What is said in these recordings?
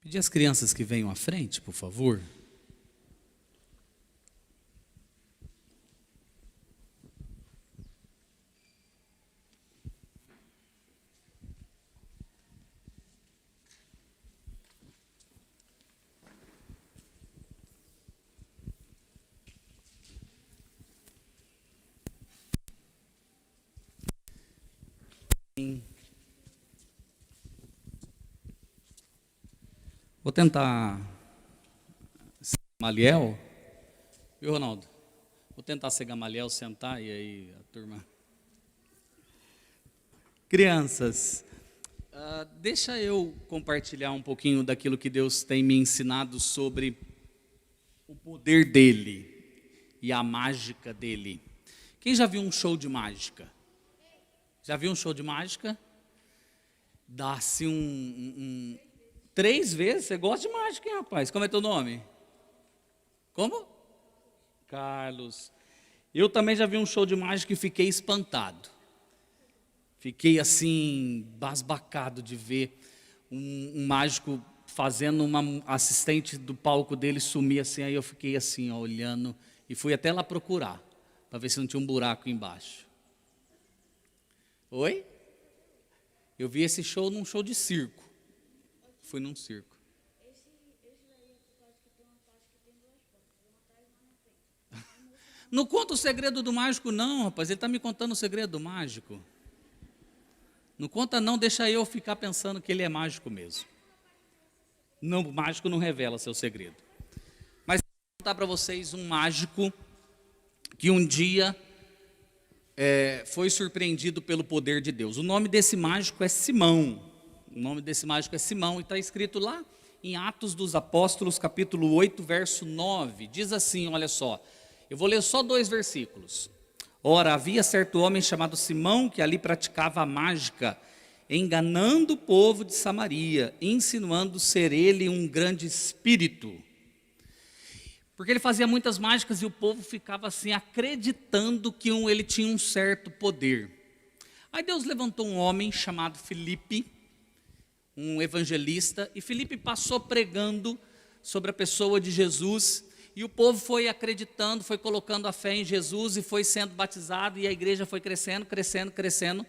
Pedir às crianças que venham à frente, por favor. Vou tentar ser Gamaliel. Viu, Ronaldo? Vou tentar ser Gamaliel, sentar e aí a turma. Crianças, deixa eu compartilhar um pouquinho daquilo que Deus tem me ensinado sobre o poder dele e a mágica dele. Quem já viu um show de mágica? Já viu um show de mágica? Dá-se 3 vezes? Você gosta de mágica, hein, rapaz? Como é teu nome? Como? Carlos. Eu também já vi um show de mágica e fiquei espantado. Fiquei assim, basbacado de ver um mágico fazendo uma assistente do palco dele sumir assim. Aí eu fiquei assim, ó, olhando e fui até lá procurar, para ver se não tinha um buraco embaixo. Oi? Eu vi esse show num show de circo. Fui num circo. Não conta o segredo do mágico não, rapaz. Ele está me contando o segredo do mágico. Não conta não, deixa eu ficar pensando que ele é mágico mesmo. Não, o mágico não revela seu segredo. Mas vou contar para vocês um mágico que um dia foi surpreendido pelo poder de Deus. O nome desse mágico é Simão. O nome desse mágico é Simão e está escrito lá em Atos dos Apóstolos, capítulo 8, verso 9. Diz assim, olha só, eu vou ler só 2 versículos. Ora, havia certo homem chamado Simão, que ali praticava a mágica, enganando o povo de Samaria, insinuando ser ele um grande espírito. Porque ele fazia muitas mágicas e o povo ficava assim, acreditando que ele tinha um certo poder. Aí Deus levantou um homem chamado Filipe, um evangelista, e Filipe passou pregando sobre a pessoa de Jesus, e o povo foi acreditando, foi colocando a fé em Jesus, e foi sendo batizado, e a igreja foi crescendo, crescendo, crescendo,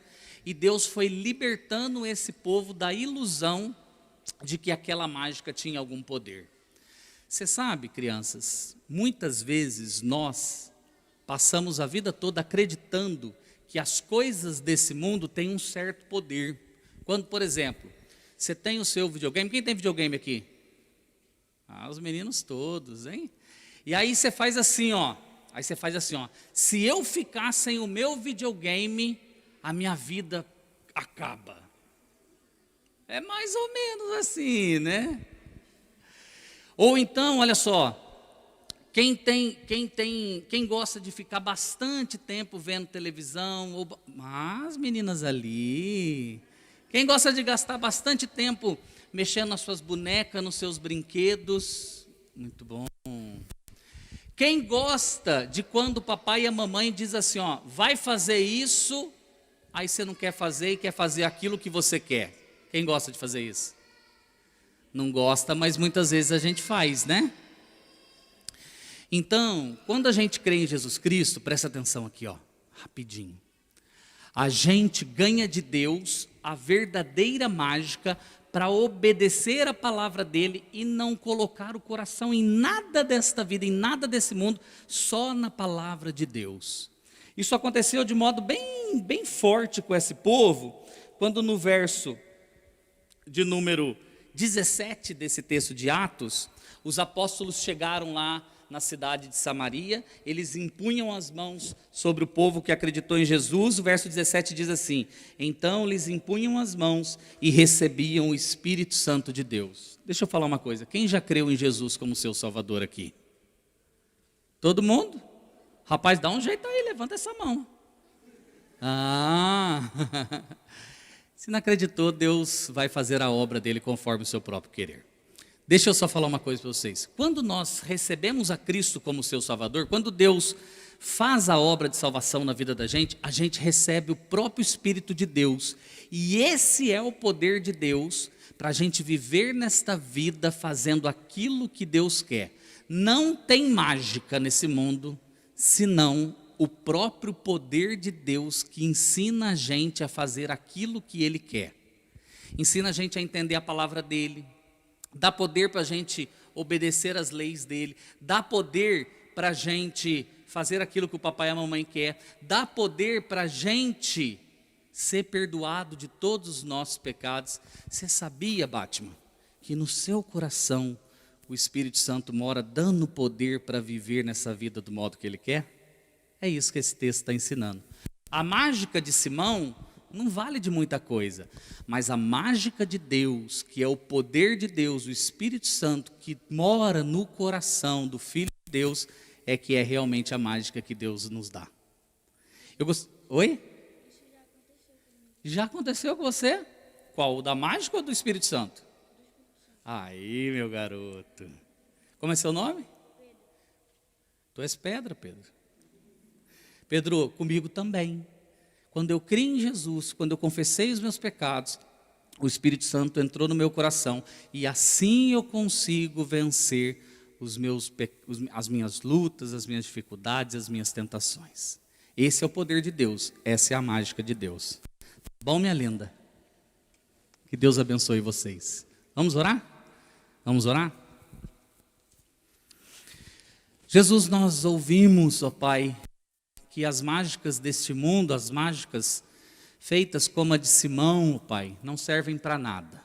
e Deus foi libertando esse povo da ilusão de que aquela mágica tinha algum poder. Você sabe, crianças, muitas vezes nós passamos a vida toda acreditando que as coisas desse mundo têm um certo poder. Quando, por exemplo, você tem o seu videogame. Quem tem videogame aqui? Os meninos todos, hein? E aí você faz assim, ó. Se eu ficar sem o meu videogame, a minha vida acaba. É mais ou menos assim, né? Ou então, olha só, quem gosta de ficar bastante tempo vendo televisão, as meninas ali. Quem gosta de gastar bastante tempo mexendo nas suas bonecas, nos seus brinquedos, muito bom. Quem gosta de quando o papai e a mamãe diz assim, ó, vai fazer isso, aí você não quer fazer e quer fazer aquilo que você quer. Quem gosta de fazer isso? Não gosta, mas muitas vezes a gente faz, né? Então, quando a gente crê em Jesus Cristo, presta atenção aqui, ó, rapidinho. A gente ganha de Deus a verdadeira mágica para obedecer a palavra dele e não colocar o coração em nada desta vida, em nada desse mundo, só na palavra de Deus. Isso aconteceu de modo bem forte com esse povo, quando no verso de número 17 desse texto de Atos, os apóstolos chegaram lá na cidade de Samaria, eles impunham as mãos sobre o povo que acreditou em Jesus. O verso 17 diz assim, então eles impunham as mãos e recebiam o Espírito Santo de Deus. Deixa eu falar uma coisa, quem já creu em Jesus como seu Salvador aqui? Todo mundo? Rapaz, dá um jeito aí, levanta essa mão. Se não acreditou, Deus vai fazer a obra dele conforme o seu próprio querer. Deixa eu só falar uma coisa para vocês. Quando nós recebemos a Cristo como seu Salvador, quando Deus faz a obra de salvação na vida da gente, a gente recebe o próprio Espírito de Deus. E esse é o poder de Deus para a gente viver nesta vida fazendo aquilo que Deus quer. Não tem mágica nesse mundo, senão o próprio poder de Deus que ensina a gente a fazer aquilo que Ele quer. Ensina a gente a entender a palavra dEle, dá poder para a gente obedecer às leis dEle, dá poder para a gente fazer aquilo que o papai e a mamãe quer, dá poder para a gente ser perdoado de todos os nossos pecados. Você sabia, Batman, que no seu coração o Espírito Santo mora dando poder para viver nessa vida do modo que Ele quer? É isso que esse texto está ensinando. A mágica de Simão não vale de muita coisa, mas a mágica de Deus, que é o poder de Deus, o Espírito Santo que mora no coração do Filho de Deus, é que é realmente a mágica que Deus nos dá. Oi? Já aconteceu com você? Qual? O da mágica ou do Espírito Santo? Aí, meu garoto. Como é seu nome? Pedro. Tu és pedra, Pedro. Pedro, comigo também. Quando eu criei em Jesus, quando eu confessei os meus pecados, o Espírito Santo entrou no meu coração e assim eu consigo vencer as minhas lutas, as minhas dificuldades, as minhas tentações. Esse é o poder de Deus, essa é a mágica de Deus. Bom, minha linda, que Deus abençoe vocês. Vamos orar? Vamos orar? Jesus, nós ouvimos, ó Pai, que as mágicas deste mundo, as mágicas feitas como a de Simão, ó Pai, não servem para nada.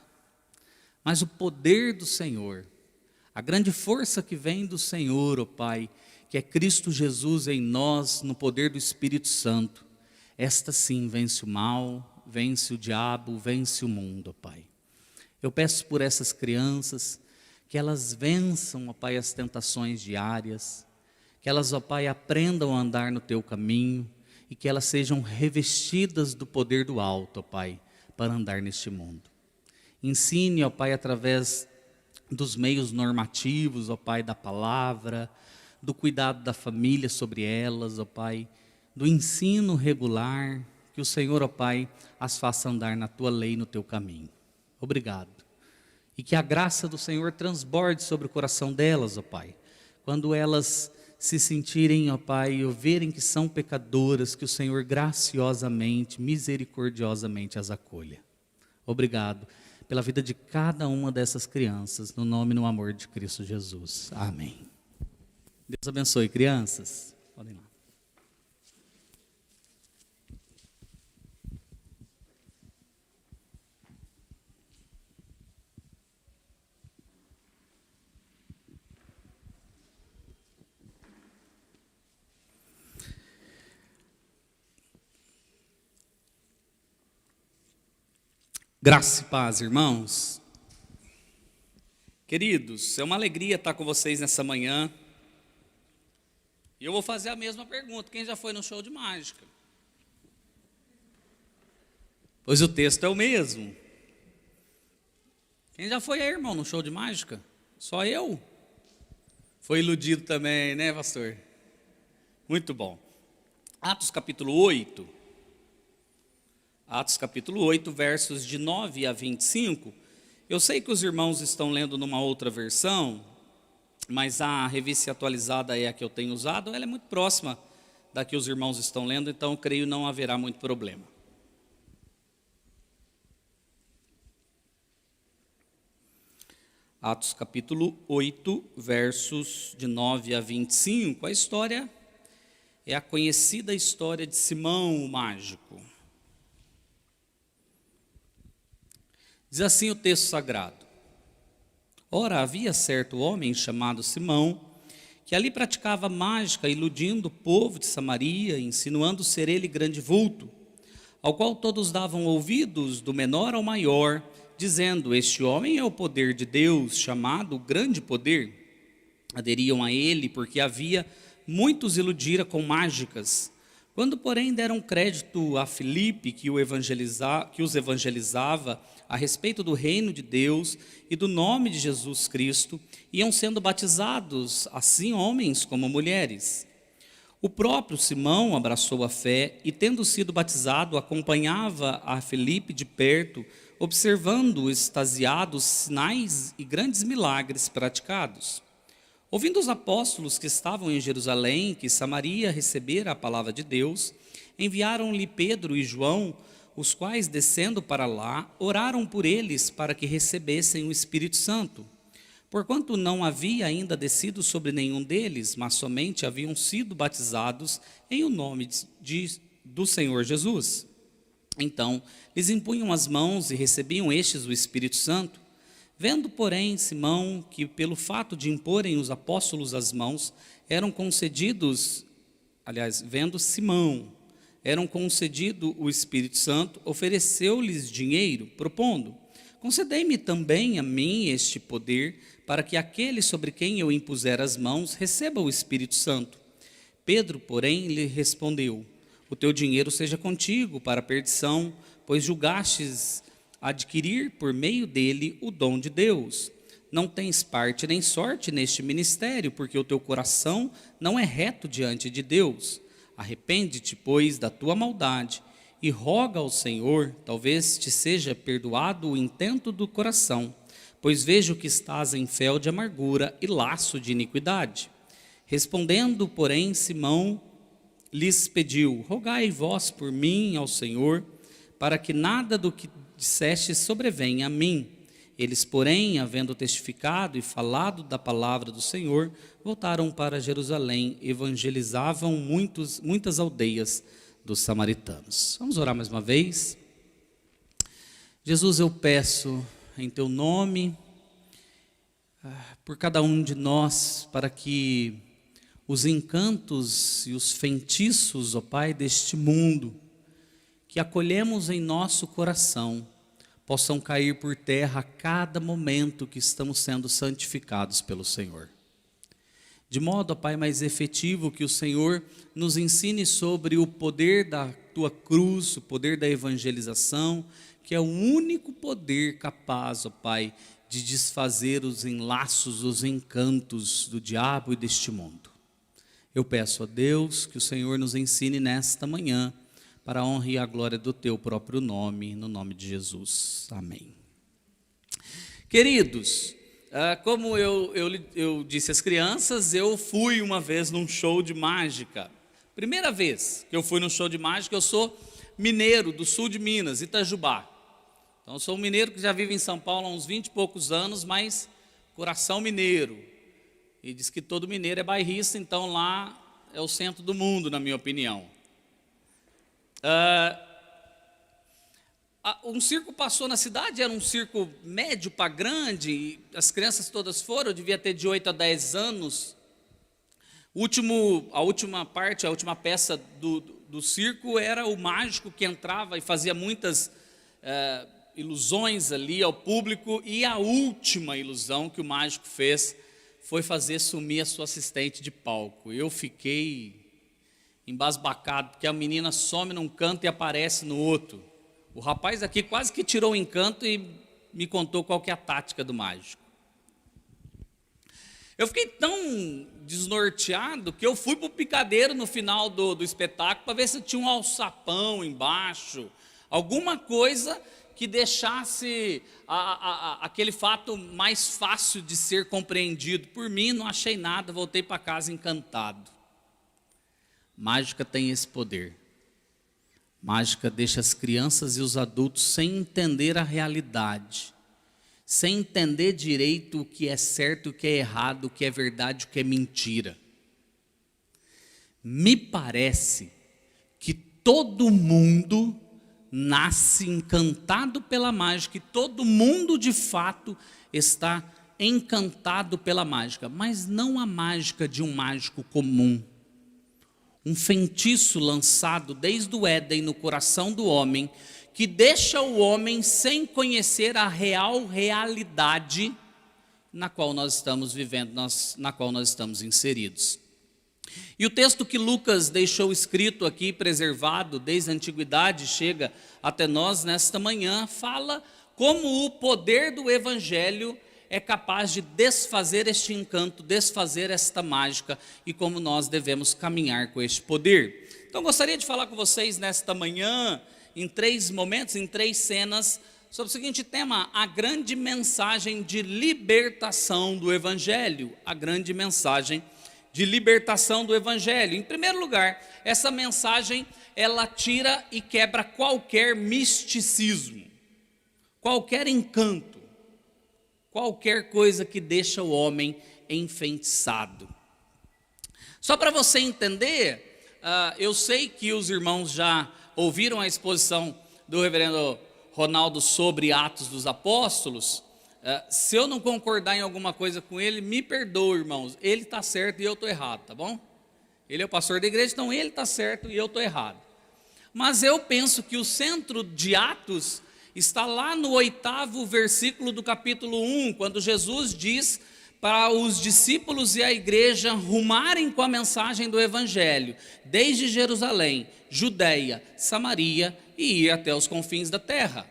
Mas o poder do Senhor, a grande força que vem do Senhor, ó Pai, que é Cristo Jesus em nós, no poder do Espírito Santo, esta sim vence o mal, vence o diabo, vence o mundo, ó Pai. Eu peço por essas crianças, que elas vençam, ó Pai, as tentações diárias, que elas, ó Pai, aprendam a andar no Teu caminho e que elas sejam revestidas do poder do alto, ó Pai, para andar neste mundo. Ensine, ó Pai, através dos meios normativos, ó Pai, da palavra, do cuidado da família sobre elas, ó Pai, do ensino regular, que o Senhor, ó Pai, as faça andar na Tua lei, no Teu caminho. Obrigado. E que a graça do Senhor transborde sobre o coração delas, ó Pai, quando elas se sentirem, ó Pai, ou verem que são pecadoras, que o Senhor graciosamente, misericordiosamente as acolha. Obrigado pela vida de cada uma dessas crianças, no nome e no amor de Cristo Jesus. Amém. Deus abençoe, crianças. Podem lá. Graça e paz, irmãos. Queridos, é uma alegria estar com vocês nessa manhã. E eu vou fazer a mesma pergunta: quem já foi no show de mágica? Pois o texto é o mesmo. Quem já foi aí, irmão, no show de mágica? Só eu? Foi iludido também, né, pastor? Muito bom. Atos capítulo 8. Atos capítulo 8, versos de 9 a 25. Eu sei que os irmãos estão lendo numa outra versão, mas a revista atualizada é a que eu tenho usado. Ela é muito próxima da que os irmãos estão lendo, então eu creio não haverá muito problema. Atos capítulo 8, versos de 9 a 25. A história é a conhecida história de Simão o mágico. Diz assim o texto sagrado: Ora, havia certo homem chamado Simão, que ali praticava mágica, iludindo o povo de Samaria, insinuando ser ele grande vulto, ao qual todos davam ouvidos, do menor ao maior, dizendo: este homem é o poder de Deus, chamado grande poder. Aderiam a ele, porque havia muitos iludira com mágicas. Quando, porém, deram crédito a Filipe, que os evangelizava a respeito do reino de Deus e do nome de Jesus Cristo, iam sendo batizados, assim homens como mulheres. O próprio Simão abraçou a fé e, tendo sido batizado, acompanhava a Filipe de perto, observando extasiados sinais e grandes milagres praticados. Ouvindo os apóstolos que estavam em Jerusalém, que Samaria recebera a palavra de Deus, enviaram-lhe Pedro e João, os quais, descendo para lá, oraram por eles para que recebessem o Espírito Santo. Porquanto não havia ainda descido sobre nenhum deles, mas somente haviam sido batizados em o nome do Senhor Jesus. Então, lhes impunham as mãos e recebiam estes o Espírito Santo. Vendo, porém, Simão, que pelo fato de imporem os apóstolos as mãos, vendo Simão, eram concedido o Espírito Santo, ofereceu-lhes dinheiro, propondo: concedei-me também a mim este poder, para que aquele sobre quem eu impuser as mãos receba o Espírito Santo. Pedro, porém, lhe respondeu: o teu dinheiro seja contigo para a perdição, pois julgastes adquirir por meio dele o dom de Deus. Não tens parte nem sorte neste ministério, porque o teu coração não é reto diante de Deus. Arrepende-te, pois, da tua maldade e roga ao Senhor, talvez te seja perdoado o intento do coração, pois vejo que estás em fel de amargura e laço de iniquidade. Respondendo, porém, Simão lhes pediu: rogai vós por mim ao Senhor, para que nada do que disseste sobrevenha a mim. Eles, porém, havendo testificado e falado da palavra do Senhor, voltaram para Jerusalém, evangelizavam muitas aldeias dos samaritanos. Vamos orar mais uma vez. Jesus, eu peço em teu nome, por cada um de nós, para que os encantos e os feitiços, ó Pai, deste mundo, que acolhemos em nosso coração, possam cair por terra a cada momento que estamos sendo santificados pelo Senhor. De modo, ó Pai, mais efetivo, que o Senhor nos ensine sobre o poder da Tua cruz, o poder da evangelização, que é o único poder capaz, ó Pai, de desfazer os enlaços, os encantos do diabo e deste mundo. Eu peço a Deus que o Senhor nos ensine nesta manhã, para a honra e a glória do teu próprio nome, no nome de Jesus. Amém. Queridos, como eu disse às crianças, eu fui uma vez num show de mágica. Primeira vez que eu fui num show de mágica, eu sou mineiro do sul de Minas, Itajubá. Então eu sou um mineiro que já vive em São Paulo há uns 20 e poucos anos, mas coração mineiro. E diz que todo mineiro é bairrista, então lá é o centro do mundo, na minha opinião. Um circo passou na cidade, era um circo médio para grande, e as crianças todas foram, eu devia ter de 8 a 10 anos. A última peça do circo era o mágico que entrava e fazia muitas ilusões ali ao público, e a última ilusão que o mágico fez foi fazer sumir a sua assistente de palco. Eu fiquei embasbacado, porque a menina some num canto e aparece no outro. O rapaz aqui quase que tirou o encanto e me contou qual que é a tática do mágico. Eu fiquei tão desnorteado que eu fui para o picadeiro no final do espetáculo para ver se tinha um alçapão embaixo, alguma coisa que deixasse aquele fato mais fácil de ser compreendido. Por mim, não achei nada, voltei para casa encantado. Mágica tem esse poder. Mágica deixa as crianças e os adultos sem entender a realidade, sem entender direito o que é certo, o que é errado, o que é verdade, o que é mentira. Me parece que todo mundo nasce encantado pela mágica, e todo mundo de fato está encantado pela mágica, mas não a mágica de um mágico comum. Um feitiço lançado desde o Éden no coração do homem, que deixa o homem sem conhecer a realidade na qual nós estamos vivendo, na qual nós estamos inseridos. E o texto que Lucas deixou escrito aqui, preservado desde a antiguidade, chega até nós nesta manhã, fala como o poder do Evangelho é capaz de desfazer este encanto, desfazer esta mágica, e como nós devemos caminhar com este poder. Então gostaria de falar com vocês nesta manhã, em 3 momentos, em 3 cenas, sobre o seguinte tema: a grande mensagem de libertação do Evangelho. A grande mensagem de libertação do Evangelho. Em primeiro lugar, essa mensagem, ela tira e quebra qualquer misticismo, qualquer encanto, qualquer coisa que deixa o homem enfeitiçado. Só para você entender, eu sei que os irmãos já ouviram a exposição do reverendo Ronaldo sobre Atos dos Apóstolos. Se eu não concordar em alguma coisa com ele, me perdoe, irmãos, ele está certo e eu estou errado, tá bom? Ele é o pastor da igreja, então ele está certo e eu estou errado. Mas eu penso que o centro de Atos está lá no 8º versículo do capítulo 1, quando Jesus diz para os discípulos e a igreja rumarem com a mensagem do Evangelho, desde Jerusalém, Judeia, Samaria e ir até os confins da terra.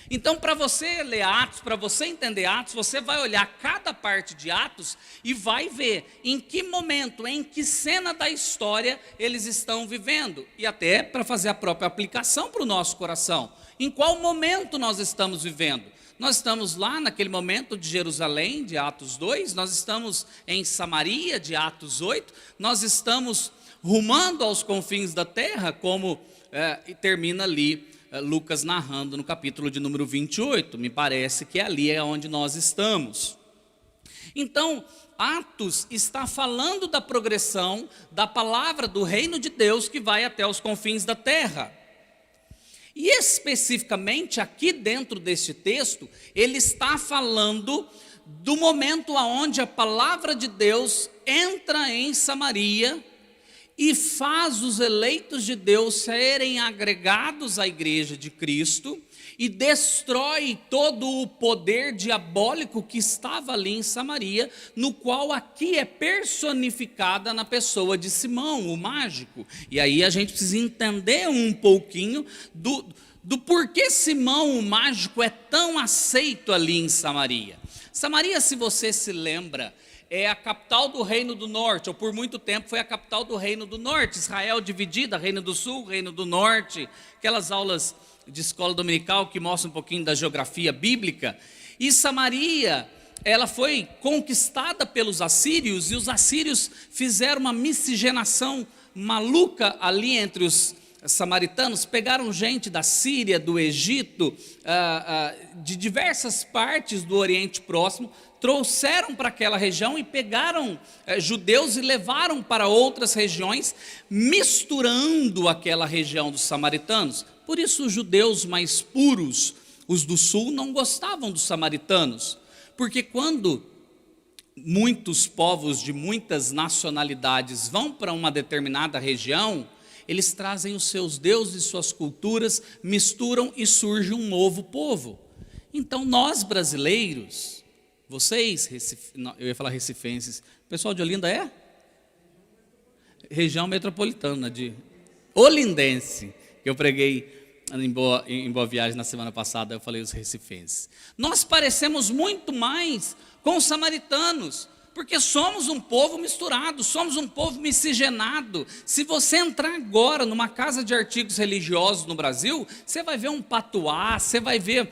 Então, para você ler Atos, para você entender Atos, você vai olhar cada parte de Atos e vai ver em que momento, em que cena da história eles estão vivendo, e até para fazer a própria aplicação para o nosso coração. Em qual momento nós estamos vivendo? Nós estamos lá naquele momento de Jerusalém, de Atos 2, nós estamos em Samaria, de Atos 8, nós estamos rumando aos confins da terra, como termina ali Lucas narrando no capítulo de número 28, me parece que ali é onde nós estamos. Então, Atos está falando da progressão da palavra do reino de Deus que vai até os confins da terra. E especificamente aqui dentro deste texto, ele está falando do momento onde a palavra de Deus entra em Samaria e faz os eleitos de Deus serem agregados à igreja de Cristo e destrói todo o poder diabólico que estava ali em Samaria, no qual aqui é personificada na pessoa de Simão, o mágico. E aí a gente precisa entender um pouquinho do porquê Simão, o mágico, é tão aceito ali em Samaria. Samaria, se você se lembra, é a capital do Reino do Norte, ou por muito tempo foi a capital do Reino do Norte. Israel dividida, Reino do Sul, Reino do Norte, aquelas aulas de escola dominical que mostram um pouquinho da geografia bíblica. E Samaria, ela foi conquistada pelos assírios, e os assírios fizeram uma miscigenação maluca ali entre os samaritanos, pegaram gente da Síria, do Egito, de diversas partes do Oriente Próximo, trouxeram para aquela região e pegaram judeus e levaram para outras regiões, misturando aquela região dos samaritanos. Por isso os judeus mais puros, os do sul, não gostavam dos samaritanos, porque quando muitos povos de muitas nacionalidades vão para uma determinada região, eles trazem os seus deuses, suas culturas, misturam e surge um novo povo. Então nós brasileiros, vocês, eu ia falar recifenses, o pessoal de Olinda é? Região metropolitana de Olindense, que eu preguei em Boa Viagem na semana passada, eu falei os recifenses. Nós parecemos muito mais com os samaritanos, porque somos um povo misturado, somos um povo miscigenado. Se você entrar agora numa casa de artigos religiosos no Brasil, você vai ver um patuá, você vai ver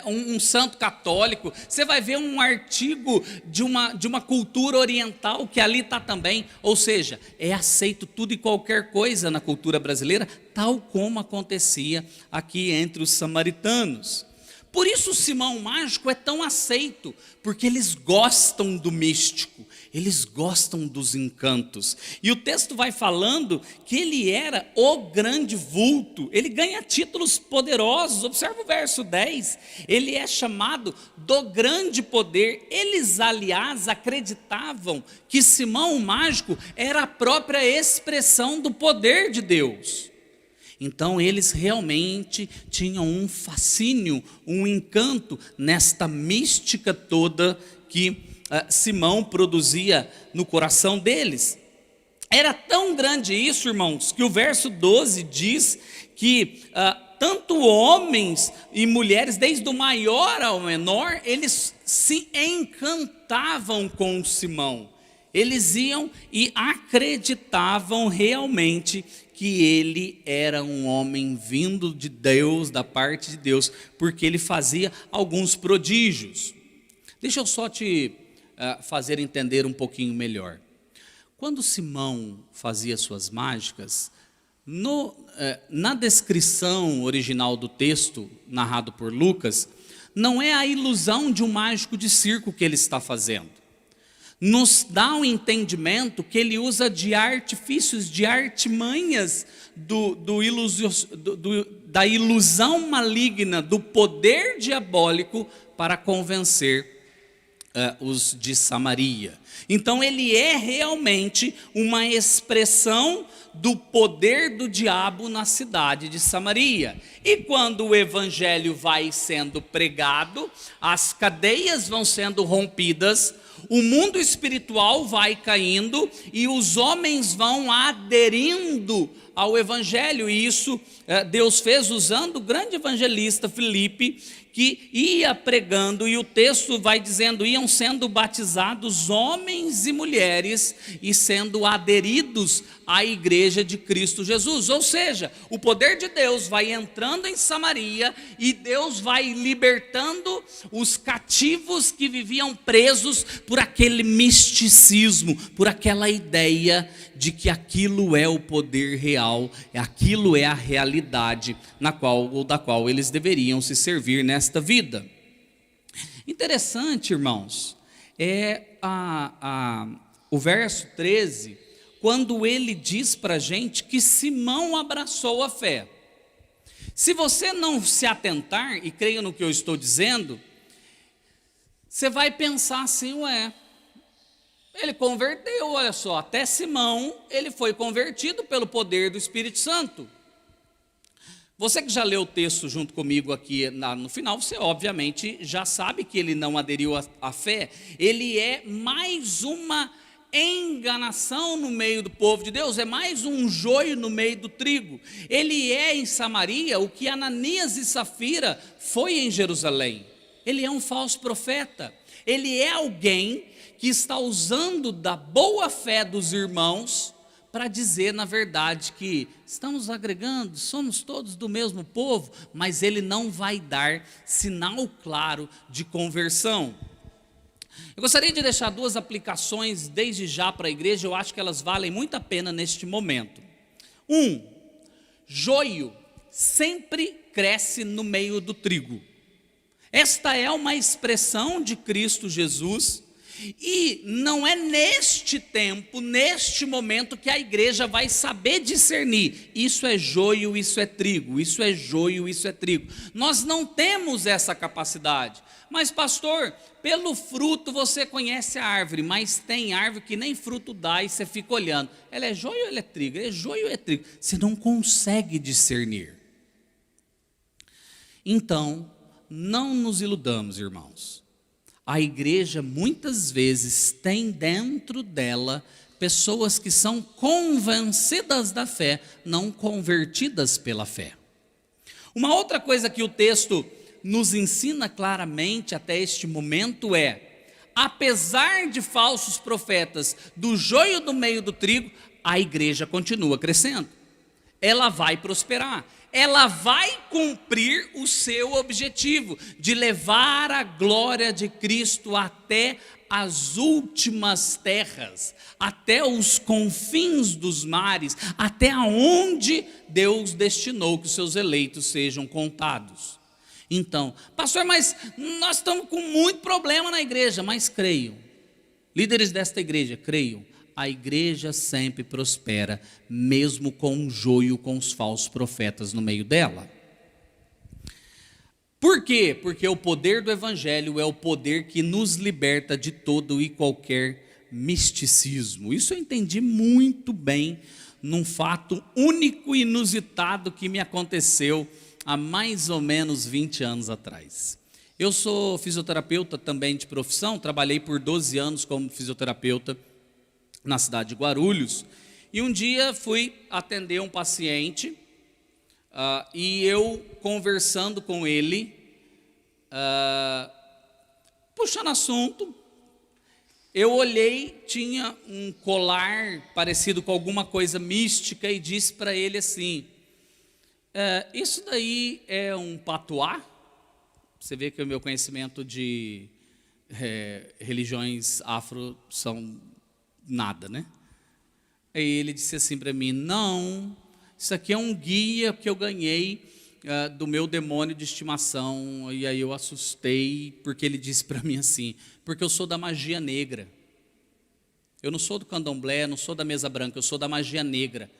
um santo católico, você vai ver um artigo de uma cultura oriental que ali está também. Ou seja, é aceito tudo e qualquer coisa na cultura brasileira, tal como acontecia aqui entre os samaritanos. Por isso o Simão mágico é tão aceito, porque eles gostam do místico, eles gostam dos encantos. E o texto vai falando que ele era o grande vulto, ele ganha títulos poderosos. Observa o verso 10, ele é chamado do grande poder. Eles, aliás, acreditavam que Simão mágico era a própria expressão do poder de Deus. Então eles realmente tinham um fascínio, um encanto nesta mística toda que Simão produzia no coração deles. Era tão grande isso, irmãos, que o verso 12 diz que tanto homens e mulheres, desde o maior ao menor, eles se encantavam com Simão. Eles iam e acreditavam realmente que ele era um homem vindo de Deus, da parte de Deus, porque ele fazia alguns prodígios. Deixa eu só te fazer entender um pouquinho melhor. Quando Simão fazia suas mágicas, na descrição original do texto, narrado por Lucas, não é a ilusão de um mágico de circo que ele está fazendo. Nos dá um entendimento que ele usa de artifícios, de artimanhas da ilusão maligna, do poder diabólico para convencer os de Samaria. Então ele é realmente uma expressão do poder do diabo na cidade de Samaria. E quando o evangelho vai sendo pregado, as cadeias vão sendo rompidas, o mundo espiritual vai caindo e os homens vão aderindo ao evangelho. E isso Deus fez usando o grande evangelista Filipe, que ia pregando, e o texto vai dizendo, iam sendo batizados homens e mulheres e sendo aderidos à igreja de Cristo Jesus. Ou seja, o poder de Deus vai entrando em Samaria e Deus vai libertando os cativos que viviam presos por aquele misticismo, por aquela ideia de que aquilo é o poder real, aquilo é a realidade da qual eles deveriam se servir nesta vida. Interessante, irmãos, o verso 13, quando ele diz para a gente que Simão abraçou a fé. Se você não se atentar, e creia no que eu estou dizendo, você vai pensar assim, ele converteu, olha só, até Simão, ele foi convertido pelo poder do Espírito Santo. Você que já leu o texto junto comigo aqui no final, você obviamente já sabe que ele não aderiu à fé. Ele é mais uma enganação no meio do povo de Deus, é mais um joio no meio do trigo. Ele é em Samaria o que Ananias e Safira foi em Jerusalém. Ele é um falso profeta, ele é alguém que está usando da boa fé dos irmãos para dizer, na verdade, que estamos agregando, somos todos do mesmo povo, mas ele não vai dar sinal claro de conversão. Eu gostaria de deixar duas aplicações desde já para a igreja, eu acho que elas valem muito a pena neste momento. Joio sempre cresce no meio do trigo. Esta é uma expressão de Cristo Jesus, e não é neste tempo, neste momento, que a igreja vai saber discernir, isso é joio, isso é trigo, isso é joio, isso é trigo. Nós não temos essa capacidade. Mas pastor, pelo fruto você conhece a árvore, mas tem árvore que nem fruto dá e você fica olhando, ela é joio ou ela é trigo? É joio ou é trigo? Você não consegue discernir. Então, não nos iludamos, irmãos. A igreja muitas vezes tem dentro dela pessoas que são convencidas da fé, não convertidas pela fé. Uma outra coisa que o texto nos ensina claramente até este momento apesar de falsos profetas, do joio do meio do trigo, a igreja continua crescendo. Ela vai prosperar, ela vai cumprir o seu objetivo de levar a glória de Cristo até as últimas terras, até os confins dos mares, até aonde Deus destinou que os seus eleitos sejam contados. Então, pastor, mas nós estamos com muito problema na igreja, mas creiam, líderes desta igreja, creiam, a igreja sempre prospera, mesmo com um joio, com os falsos profetas no meio dela. Por quê? Porque o poder do evangelho é o poder que nos liberta de todo e qualquer misticismo. Isso eu entendi muito bem num fato único e inusitado que me aconteceu há mais ou menos 20 anos atrás. Eu sou fisioterapeuta também de profissão, trabalhei por 12 anos como fisioterapeuta na cidade de Guarulhos, e um dia fui atender um paciente, e eu conversando com ele, puxando assunto, eu olhei, tinha um colar parecido com alguma coisa mística e disse para ele assim, isso daí é um patuá? Você vê que o meu conhecimento de religiões afro são nada, né? Aí ele disse assim para mim, não, isso aqui é um guia que eu ganhei do meu demônio de estimação. E aí eu assustei, porque ele disse para mim assim, porque eu sou da magia negra. Eu não sou do candomblé, não sou da mesa branca, eu sou da magia negra.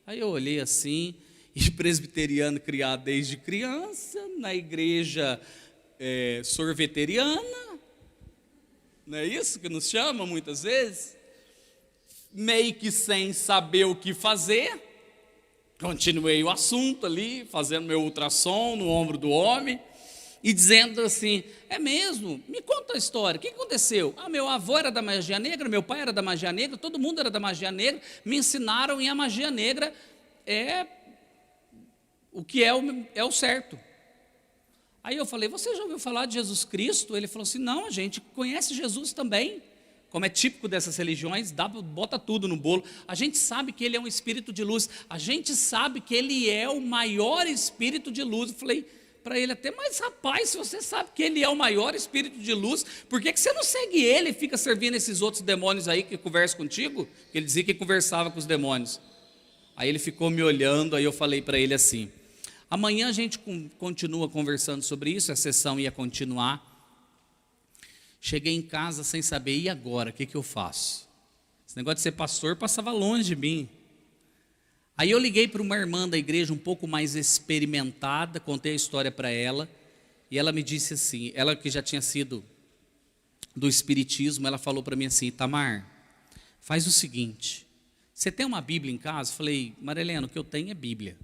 Aí eu olhei assim, e presbiteriano criado desde criança, na igreja sorveteriana, não é isso que nos chama muitas vezes? Meio que sem saber o que fazer, continuei o assunto ali, fazendo meu ultrassom no ombro do homem, e dizendo assim, é mesmo? Me conta a história, o que aconteceu? Meu avô era da magia negra, meu pai era da magia negra, todo mundo era da magia negra, me ensinaram e a magia negra é o que é o certo. Aí eu falei, você já ouviu falar de Jesus Cristo? Ele falou assim, não, a gente conhece Jesus também. Como é típico dessas religiões, bota tudo no bolo. A gente sabe que ele é um espírito de luz. A gente sabe que ele é o maior espírito de luz. Eu falei para ele até, mas rapaz, se você sabe que ele é o maior espírito de luz, por que você não segue ele e fica servindo esses outros demônios aí que conversam contigo? Ele dizia que conversava com os demônios. Aí ele ficou me olhando, aí eu falei para ele assim, amanhã a gente continua conversando sobre isso, a sessão ia continuar. Cheguei em casa sem saber, e agora, o que eu faço? Esse negócio de ser pastor passava longe de mim. Aí eu liguei para uma irmã da igreja um pouco mais experimentada, contei a história para ela, e ela me disse assim, ela que já tinha sido do espiritismo, ela falou para mim assim, Itamar, faz o seguinte, você tem uma Bíblia em casa? Eu falei, Marilena, o que eu tenho é Bíblia.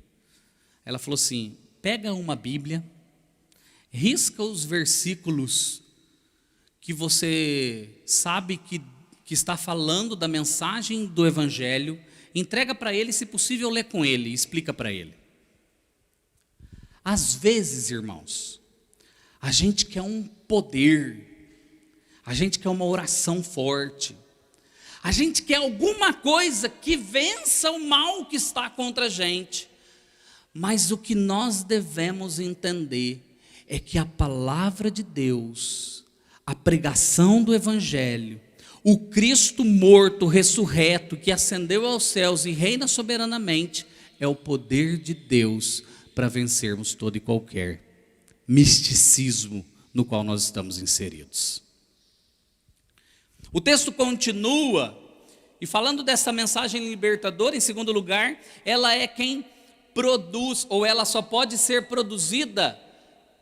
Ela falou assim, pega uma Bíblia, risca os versículos que você sabe que está falando da mensagem do Evangelho, entrega para ele, se possível, lê com ele, explica para ele. Às vezes, irmãos, a gente quer um poder, a gente quer uma oração forte, a gente quer alguma coisa que vença o mal que está contra a gente, mas o que nós devemos entender é que a palavra de Deus, a pregação do Evangelho, o Cristo morto, ressurreto, que ascendeu aos céus e reina soberanamente, é o poder de Deus para vencermos todo e qualquer misticismo no qual nós estamos inseridos. O texto continua, e falando dessa mensagem libertadora, em segundo lugar, ela é quem produz, ou ela só pode ser produzida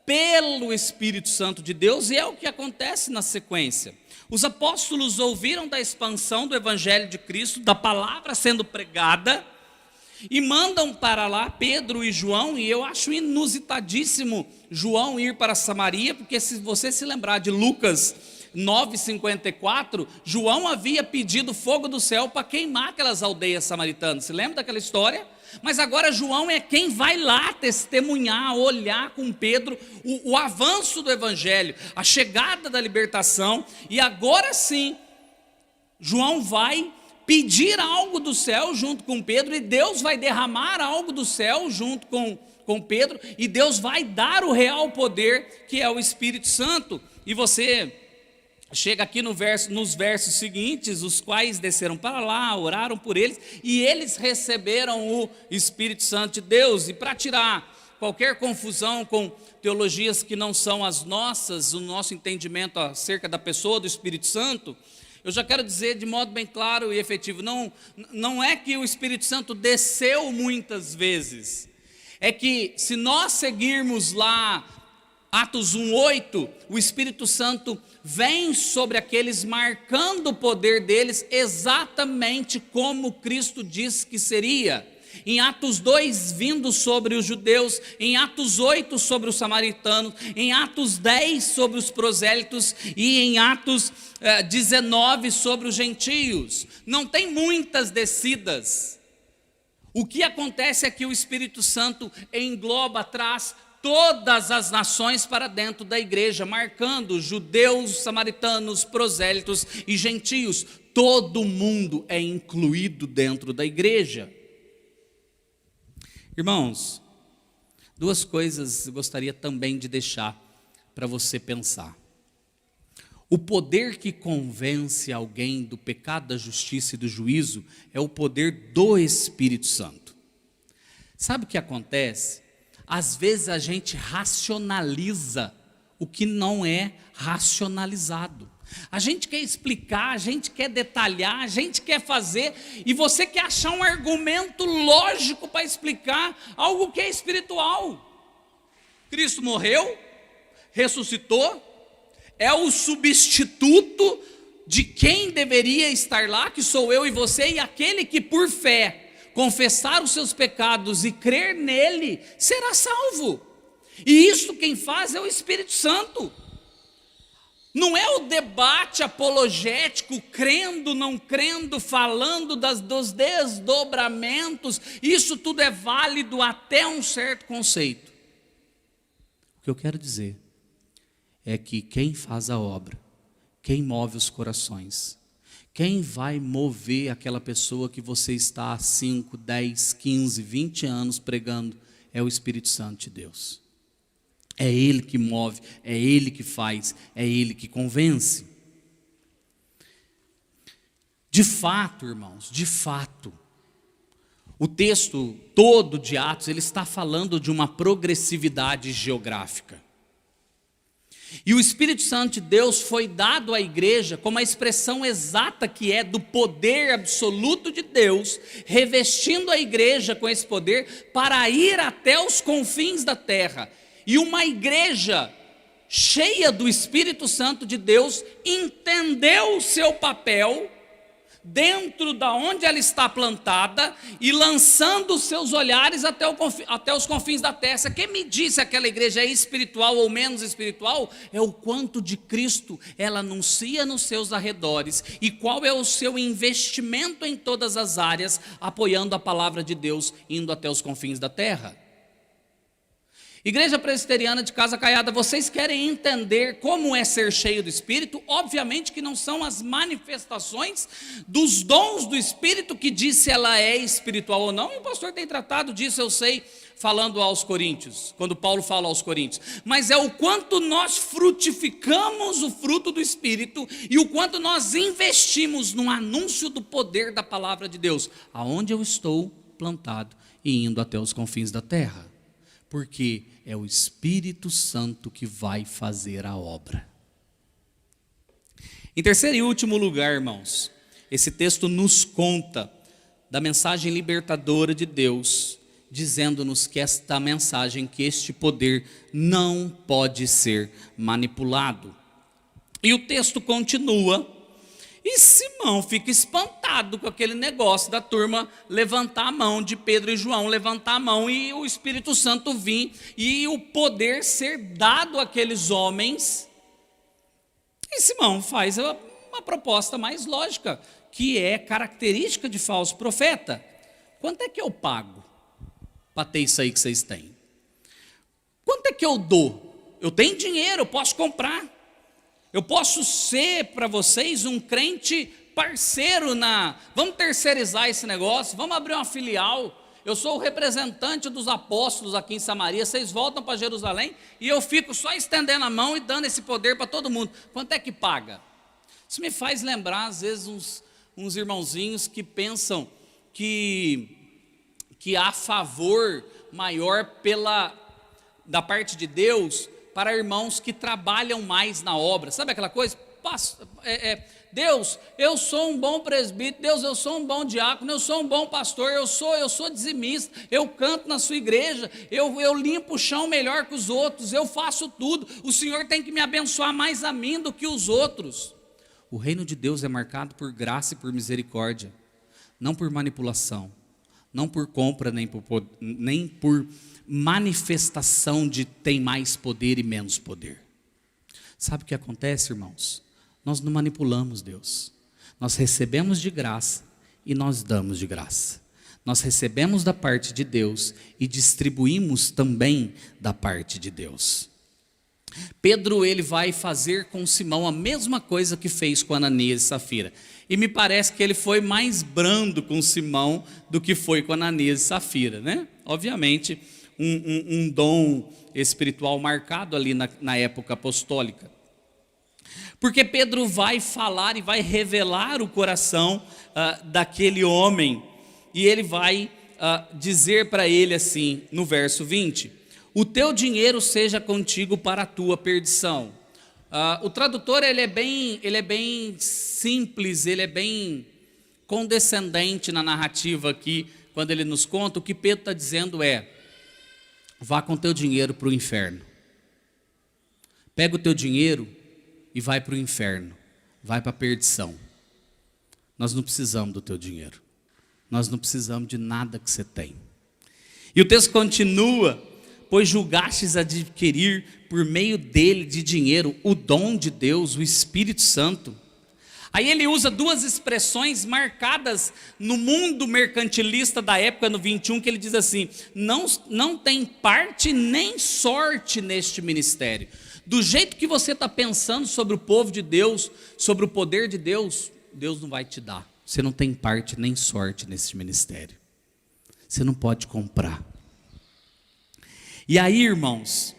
pelo Espírito Santo de Deus, e é o que acontece na sequência. Os apóstolos ouviram da expansão do Evangelho de Cristo, da palavra sendo pregada, e mandam para lá Pedro e João, e eu acho inusitadíssimo João ir para Samaria, porque se você se lembrar de Lucas 9,54, João havia pedido fogo do céu para queimar aquelas aldeias samaritanas, se lembra daquela história? Mas agora João é quem vai lá testemunhar, olhar com Pedro o avanço do Evangelho, a chegada da libertação, e agora sim, João vai pedir algo do céu junto com Pedro, e Deus vai derramar algo do céu junto com Pedro, e Deus vai dar o real poder, que é o Espírito Santo. E você chega aqui nos versos seguintes, os quais desceram para lá, oraram por eles, e eles receberam o Espírito Santo de Deus. E para tirar qualquer confusão com teologias que não são as nossas, o nosso entendimento acerca da pessoa do Espírito Santo, eu já quero dizer de modo bem claro e efetivo, não é que o Espírito Santo desceu muitas vezes, é que se nós seguirmos lá Atos 1:8, o Espírito Santo vem sobre aqueles, marcando o poder deles exatamente como Cristo disse que seria. Em Atos 2, vindo sobre os judeus, em Atos 8 sobre os samaritanos, em Atos 10 sobre os prosélitos e em Atos 19 sobre os gentios. Não tem muitas descidas. O que acontece é que o Espírito Santo engloba, traz todas as nações para dentro da igreja, marcando judeus, samaritanos, prosélitos e gentios. Todo mundo é incluído dentro da igreja. Irmãos, duas coisas eu gostaria também de deixar para você pensar. O poder que convence alguém do pecado, da justiça e do juízo é o poder do Espírito Santo. Sabe o que acontece? Às vezes a gente racionaliza o que não é racionalizado. A gente quer explicar, a gente quer detalhar, a gente quer fazer, e você quer achar um argumento lógico para explicar algo que é espiritual. Cristo morreu, ressuscitou, é o substituto de quem deveria estar lá, que sou eu e você, e aquele que por fé confessar os seus pecados e crer nele, será salvo. E isso quem faz é o Espírito Santo. Não é o debate apologético, crendo, não crendo, falando dos desdobramentos. Isso tudo é válido até um certo conceito. O que eu quero dizer é que quem faz a obra, quem move os corações, quem vai mover aquela pessoa que você está há 5, 10, 15, 20 anos pregando, é o Espírito Santo de Deus. É Ele que move, é Ele que faz, é Ele que convence. De fato, irmãos, de fato, o texto todo de Atos, ele está falando de uma progressividade geográfica. E o Espírito Santo de Deus foi dado à igreja como a expressão exata que é do poder absoluto de Deus, revestindo a igreja com esse poder para ir até os confins da terra. E uma igreja cheia do Espírito Santo de Deus entendeu o seu papel dentro da onde ela está plantada e lançando os seus olhares até os confins da terra. Quem me diz se aquela igreja é espiritual ou menos espiritual é o quanto de Cristo ela anuncia nos seus arredores e qual é o seu investimento em todas as áreas, apoiando a palavra de Deus, indo até os confins da terra. Igreja Presbiteriana de Casa Caiada, vocês querem entender como é ser cheio do Espírito? Obviamente que não são as manifestações dos dons do Espírito que diz se ela é espiritual ou não, e o pastor tem tratado disso, eu sei, falando aos coríntios, quando Paulo fala aos coríntios, mas é o quanto nós frutificamos o fruto do Espírito e o quanto nós investimos no anúncio do poder da palavra de Deus, aonde eu estou plantado e indo até os confins da terra. Porque é o Espírito Santo que vai fazer a obra. Em terceiro e último lugar, irmãos, esse texto nos conta da mensagem libertadora de Deus, dizendo-nos que esta mensagem, que este poder não pode ser manipulado. E o texto continua. E Simão fica espantado com aquele negócio da turma levantar a mão, de Pedro e João levantar a mão e o Espírito Santo vir e o poder ser dado àqueles homens. E Simão faz uma proposta mais lógica, que é característica de falso profeta. Quanto é que eu pago para ter isso aí que vocês têm? Quanto é que eu dou? Eu tenho dinheiro, eu posso comprar. Eu posso ser para vocês um crente parceiro vamos terceirizar esse negócio, vamos abrir uma filial. Eu sou o representante dos apóstolos aqui em Samaria, vocês voltam para Jerusalém e eu fico só estendendo a mão e dando esse poder para todo mundo. Quanto é que paga? Isso me faz lembrar às vezes uns irmãozinhos que pensam que há favor maior da parte de Deus para irmãos que trabalham mais na obra. Sabe aquela coisa? Deus, eu sou um bom presbítero, Deus, eu sou um bom diácono, eu sou um bom pastor, eu sou dizimista, eu canto na sua igreja, eu limpo o chão melhor que os outros, eu faço tudo, o Senhor tem que me abençoar mais a mim do que os outros. O reino de Deus é marcado por graça e por misericórdia, não por manipulação, não por compra, nem por manifestação de tem mais poder e menos poder. Sabe o que acontece, irmãos? Nós não manipulamos Deus. Nós recebemos de graça e nós damos de graça. nós recebemos da parte de Deus e distribuímos também da parte de Deus. Pedro, ele vai fazer com Simão a mesma coisa que fez com Ananias e Safira. E me parece que ele foi mais brando com Simão do que foi com Ananias e Safira, né? Obviamente, um dom espiritual marcado ali na época apostólica. Porque Pedro vai falar e vai revelar o coração daquele homem. E ele vai dizer para ele assim, no verso 20: o teu dinheiro seja contigo para a tua perdição. O tradutor ele é bem simples, ele é bem condescendente na narrativa aqui, quando ele nos conta. O que Pedro está dizendo é: vá com teu dinheiro para o inferno. Pega o teu dinheiro e vai para o inferno, vai para a perdição. Nós não precisamos do teu dinheiro, nós não precisamos de nada que você tem. E o texto continua: pois julgastes adquirir por meio dele de dinheiro o dom de Deus, o Espírito Santo. Aí ele usa duas expressões marcadas no mundo mercantilista da época, no 21, que ele diz assim: não tem parte nem sorte neste ministério. Do jeito que você está pensando sobre o povo de Deus, sobre o poder de Deus, Deus não vai te dar. Você não tem parte nem sorte nesse ministério. Você não pode comprar. E aí, irmãos,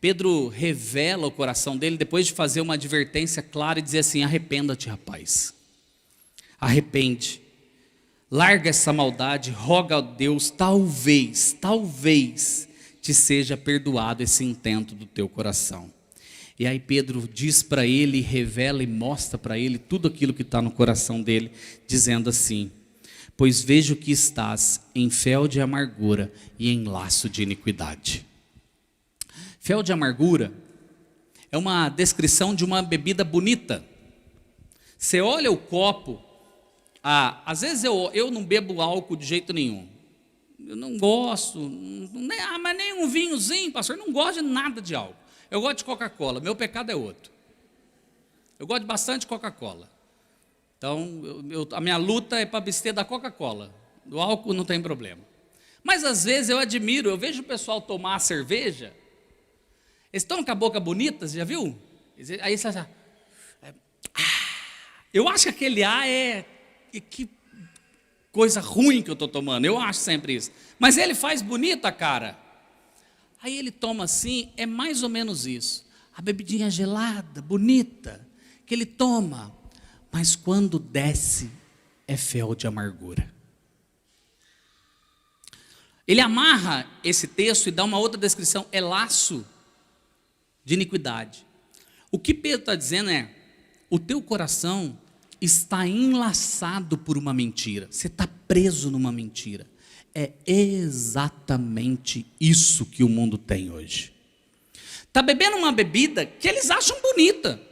Pedro revela o coração dele, depois de fazer uma advertência clara e dizer assim: arrependa-te, rapaz, arrepende, larga essa maldade, roga a Deus, talvez te seja perdoado esse intento do teu coração. E aí Pedro diz para ele, revela e mostra para ele tudo aquilo que está no coração dele, dizendo assim: pois vejo que estás em fel de amargura e em laço de iniquidade. Fel de amargura é uma descrição de uma bebida bonita. Você olha o copo, às vezes eu não bebo álcool de jeito nenhum. Eu não gosto, mas nem um vinhozinho, pastor, eu não gosto de nada de álcool. Eu gosto de Coca-Cola, meu pecado é outro. Eu gosto bastante de Coca-Cola. Então, a minha luta é para abster da Coca-Cola. Do álcool não tem problema. Mas às vezes eu vejo o pessoal tomar a cerveja. Eles estão com a boca bonita, você já viu? Aí você já... Eu acho que aquele ar que coisa ruim que eu estou tomando. Eu acho sempre isso. Mas ele faz bonita, cara. Aí ele toma assim, é mais ou menos isso. A bebidinha gelada, bonita, que ele toma. Mas quando desce, é fel de amargura. Ele amarra esse texto e dá uma outra descrição, é laço de iniquidade. O que Pedro está dizendo é: o teu coração está enlaçado por uma mentira, você está preso numa mentira. É exatamente isso que o mundo tem hoje. Está bebendo uma bebida que eles acham bonita.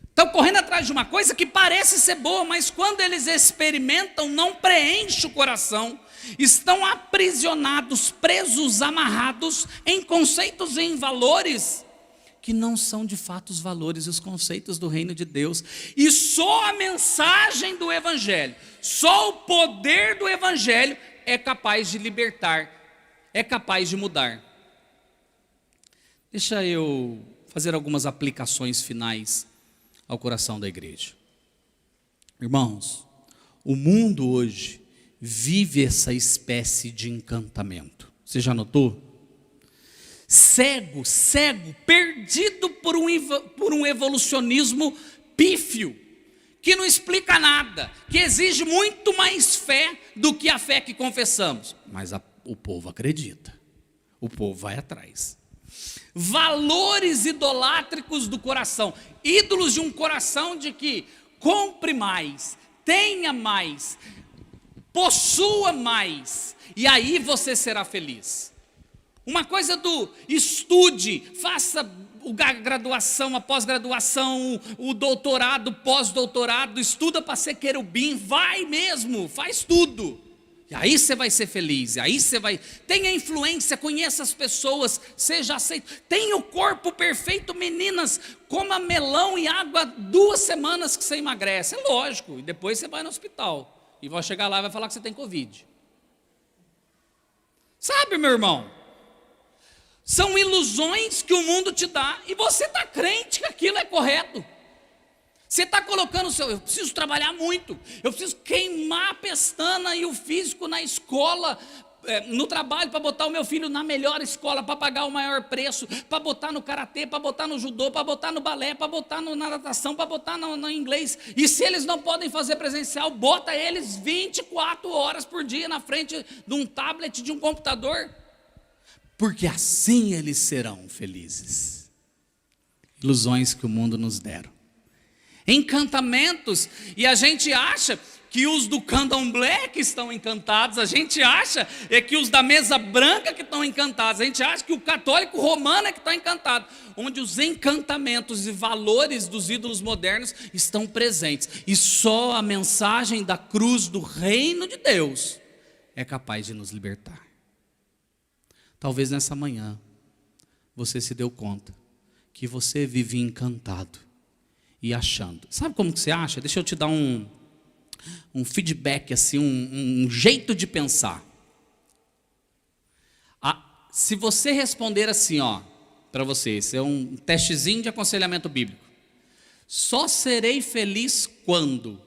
Estão correndo atrás de uma coisa que parece ser boa, mas quando eles experimentam, não preenche o coração. Estão aprisionados, presos, amarrados em conceitos e em valores que não são de fato os valores e os conceitos do reino de Deus. E só a mensagem do Evangelho, só o poder do Evangelho é capaz de libertar, é capaz de mudar. Deixa eu fazer algumas aplicações finais ao coração da igreja. Irmãos, o mundo hoje vive essa espécie de encantamento. Você já notou? Cego, perdido por um evolucionismo pífio, que não explica nada, que exige muito mais fé do que a fé que confessamos. Mas o povo acredita, o povo vai atrás. Valores idolátricos do coração, ídolos de um coração de que compre mais, tenha mais, possua mais, e aí você será feliz. Uma coisa do estude, faça a graduação, a pós-graduação, o doutorado, pós-doutorado, estuda para ser querubim, vai mesmo, faz tudo. E aí você vai ser feliz, e aí você vai... Tenha influência, conheça as pessoas, seja aceito. Tenha o corpo perfeito, meninas, coma melão e água 2 semanas que você emagrece. É lógico, e depois você vai no hospital. E vai chegar lá e vai falar que você tem Covid. Sabe, meu irmão? São ilusões que o mundo te dá e você está crente que aquilo é correto. Você está colocando o seu, eu preciso trabalhar muito, eu preciso queimar a pestana e o físico na escola, no trabalho, para botar o meu filho na melhor escola, para pagar o maior preço, para botar no karatê, para botar no judô, para botar no balé, para botar na natação, para botar no inglês. E se eles não podem fazer presencial, bota eles 24 horas por dia na frente de um tablet, de um computador. Porque assim eles serão felizes. Ilusões que o mundo nos deram. Encantamentos, e a gente acha que os do candomblé que estão encantados, a gente acha que os da mesa branca que estão encantados, a gente acha que o católico romano é que está encantado, onde os encantamentos e valores dos ídolos modernos estão presentes, e só a mensagem da cruz do reino de Deus é capaz de nos libertar. Talvez nessa manhã você se deu conta que você vive encantado e achando. Sabe como que você acha? Deixa eu te dar um feedback, assim, um jeito de pensar. Se você responder assim, para você, isso é um testezinho de aconselhamento bíblico. Só serei feliz quando?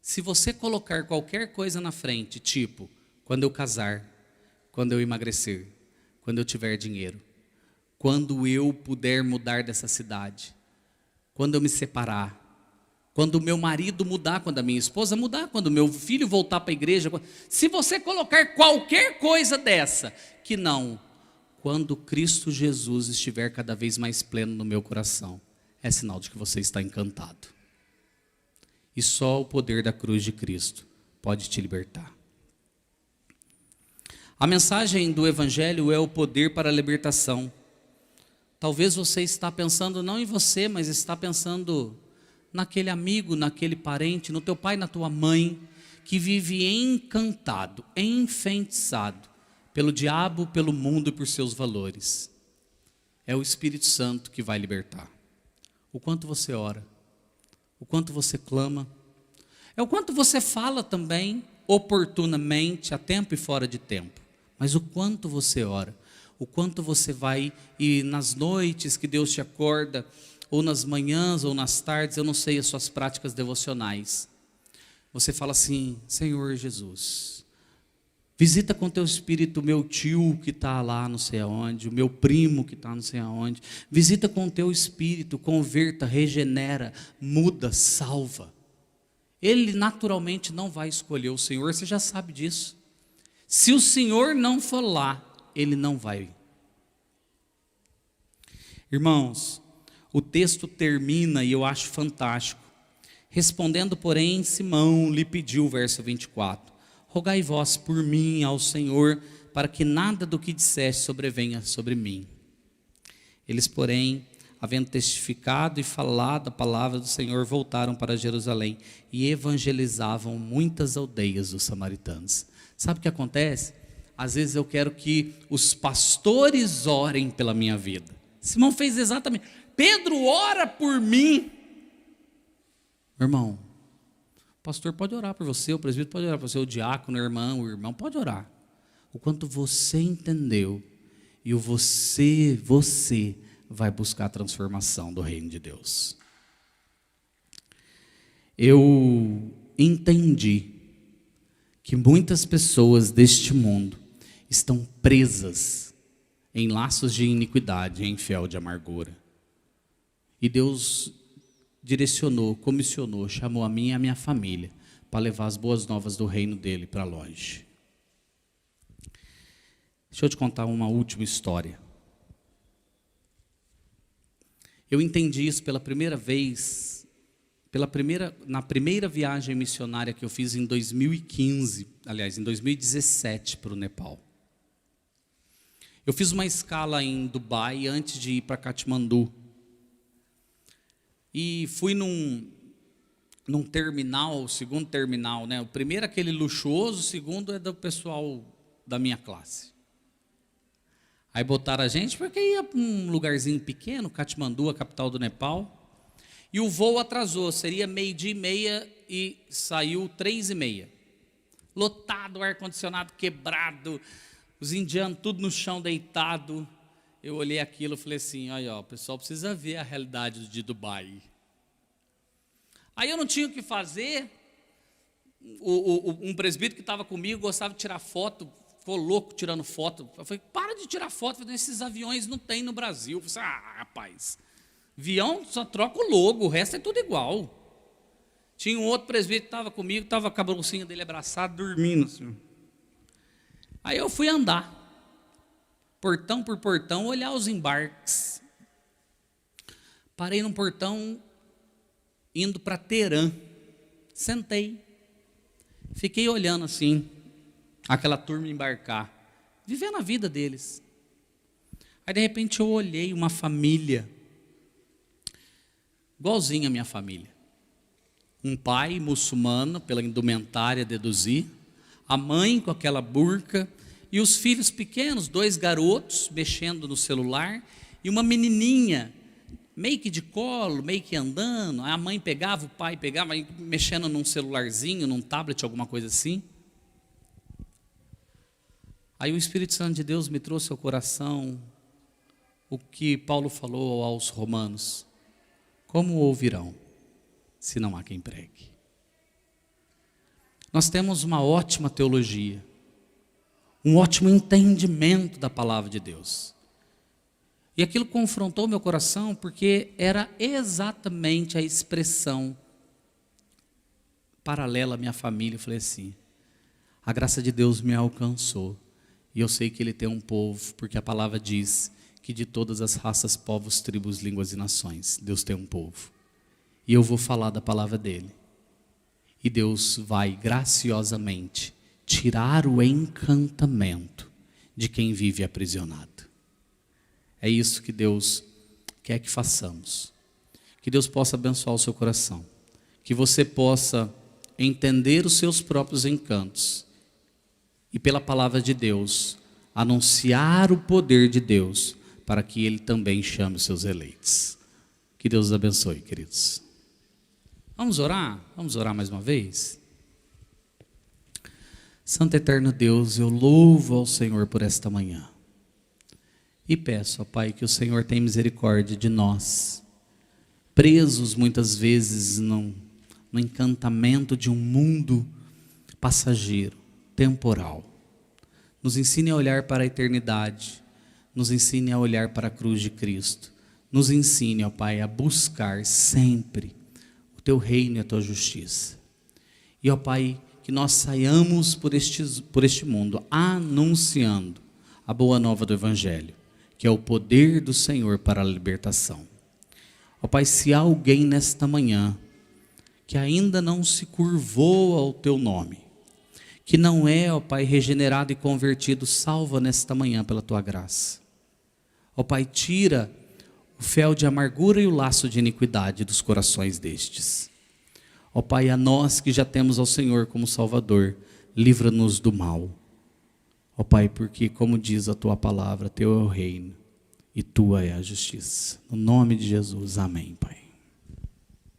Se você colocar qualquer coisa na frente, tipo, quando eu casar, quando eu emagrecer, quando eu tiver dinheiro, quando eu puder mudar dessa cidade, quando eu me separar, quando o meu marido mudar, quando a minha esposa mudar, quando o meu filho voltar para a igreja, se você colocar qualquer coisa dessa, que não, quando Cristo Jesus estiver cada vez mais pleno no meu coração, é sinal de que você está encantado. E só o poder da cruz de Cristo pode te libertar. A mensagem do Evangelho é o poder para a libertação. Talvez você está pensando não em você, mas está pensando naquele amigo, naquele parente, no teu pai, na tua mãe, que vive encantado, enfeitiçado pelo diabo, pelo mundo e por seus valores. É o Espírito Santo que vai libertar. O quanto você ora, o quanto você clama, é o quanto você fala também, oportunamente, a tempo e fora de tempo. Mas o quanto você ora, o quanto você vai, e nas noites que Deus te acorda, ou nas manhãs, ou nas tardes, eu não sei as suas práticas devocionais, você fala assim: Senhor Jesus, visita com teu espírito o meu tio que está lá não sei aonde, o meu primo que está não sei aonde, visita com teu espírito, converta, regenera, muda, salva. Ele naturalmente não vai escolher o Senhor, você já sabe disso. Se o Senhor não for lá, ele não vai. Irmãos, o texto termina, e eu acho fantástico. Respondendo, porém, Simão lhe pediu, verso 24: rogai vós por mim ao Senhor, para que nada do que disseste sobrevenha sobre mim. Eles, porém, havendo testificado e falado a palavra do Senhor, voltaram para Jerusalém e evangelizavam muitas aldeias dos samaritanos. Sabe o que acontece? Às vezes eu quero que os pastores orem pela minha vida. Simão fez exatamente. Pedro ora por mim. Meu irmão, o pastor pode orar por você, o presbítero pode orar por você, o diácono, o irmão pode orar. O quanto você entendeu e você vai buscar a transformação do reino de Deus. Eu entendi que muitas pessoas deste mundo estão presas em laços de iniquidade, em fel de amargura. E Deus direcionou, comissionou, chamou a mim e a minha família para levar as boas novas do reino dele para longe. Deixa eu te contar uma última história. Eu entendi isso pela primeira vez, na primeira viagem missionária que eu fiz em 2015, aliás, em 2017 para o Nepal. Eu fiz uma escala em Dubai antes de ir para Katmandu. E fui num terminal, o segundo terminal, né? O primeiro é aquele luxuoso, o segundo é do pessoal da minha classe. Aí botaram a gente, porque ia para um lugarzinho pequeno, Katmandu, a capital do Nepal. E o voo atrasou, seria 12:30 e saiu 3:30. lotado, o ar-condicionado quebrado, os indianos tudo no chão deitado. Eu olhei aquilo e falei assim, olha, o pessoal precisa ver a realidade de Dubai. Aí eu não tinha o que fazer, um presbítero que estava comigo gostava de tirar foto, ficou louco tirando foto. Eu falei, para de tirar foto, falei, esses aviões não tem no Brasil. Eu falei, rapaz, avião só troca o logo, o resto é tudo igual. Tinha um outro presbítero que estava comigo, estava com a bolsinha dele abraçado, dormindo assim. Aí eu fui andar, portão por portão, olhar os embarques. Parei num portão, indo para Teherã. Sentei, fiquei olhando assim, aquela turma embarcar, vivendo a vida deles. Aí de repente eu olhei uma família, igualzinha a minha família. Um pai muçulmano, pela indumentária deduzi, a mãe com aquela burca, e os filhos pequenos, 2 garotos mexendo no celular, e uma menininha, meio que de colo, meio que andando. A mãe pegava, o pai pegava, mexendo num celularzinho, num tablet, alguma coisa assim. Aí o Espírito Santo de Deus me trouxe ao coração o que Paulo falou aos romanos: como ouvirão, se não há quem pregue? Nós temos uma ótima teologia, um ótimo entendimento da palavra de Deus. E aquilo confrontou meu coração, porque era exatamente a expressão paralela à minha família. Eu falei assim, a graça de Deus me alcançou, e eu sei que Ele tem um povo, porque a palavra diz que de todas as raças, povos, tribos, línguas e nações, Deus tem um povo. E eu vou falar da palavra dEle. E Deus vai graciosamente tirar o encantamento de quem vive aprisionado. É isso que Deus quer que façamos. Que Deus possa abençoar o seu coração. Que você possa entender os seus próprios encantos. E pela palavra de Deus, anunciar o poder de Deus, para que Ele também chame os seus eleitos. Que Deus os abençoe, queridos. Vamos orar? Vamos orar mais uma vez? Santo eterno Deus, eu louvo ao Senhor por esta manhã. E peço, ó Pai, que o Senhor tenha misericórdia de nós, presos muitas vezes no encantamento de um mundo passageiro, temporal. Nos ensine a olhar para a eternidade, nos ensine a olhar para a cruz de Cristo, nos ensine, ó Pai, a buscar sempre o Teu reino e a Tua justiça. E, ó Pai, que nós saiamos por este mundo anunciando a boa nova do Evangelho, que é o poder do Senhor para a libertação. Ó Pai, se há alguém nesta manhã que ainda não se curvou ao Teu nome, que não é, ó Pai, regenerado e convertido, salva nesta manhã pela Tua graça. Ó Pai, tira o fel de amargura e o laço de iniquidade dos corações destes. Ó Pai, a nós que já temos ao Senhor como Salvador, livra-nos do mal. Ó Pai, porque como diz a Tua palavra, Teu é o reino e Tua é a justiça. No nome de Jesus, amém, Pai.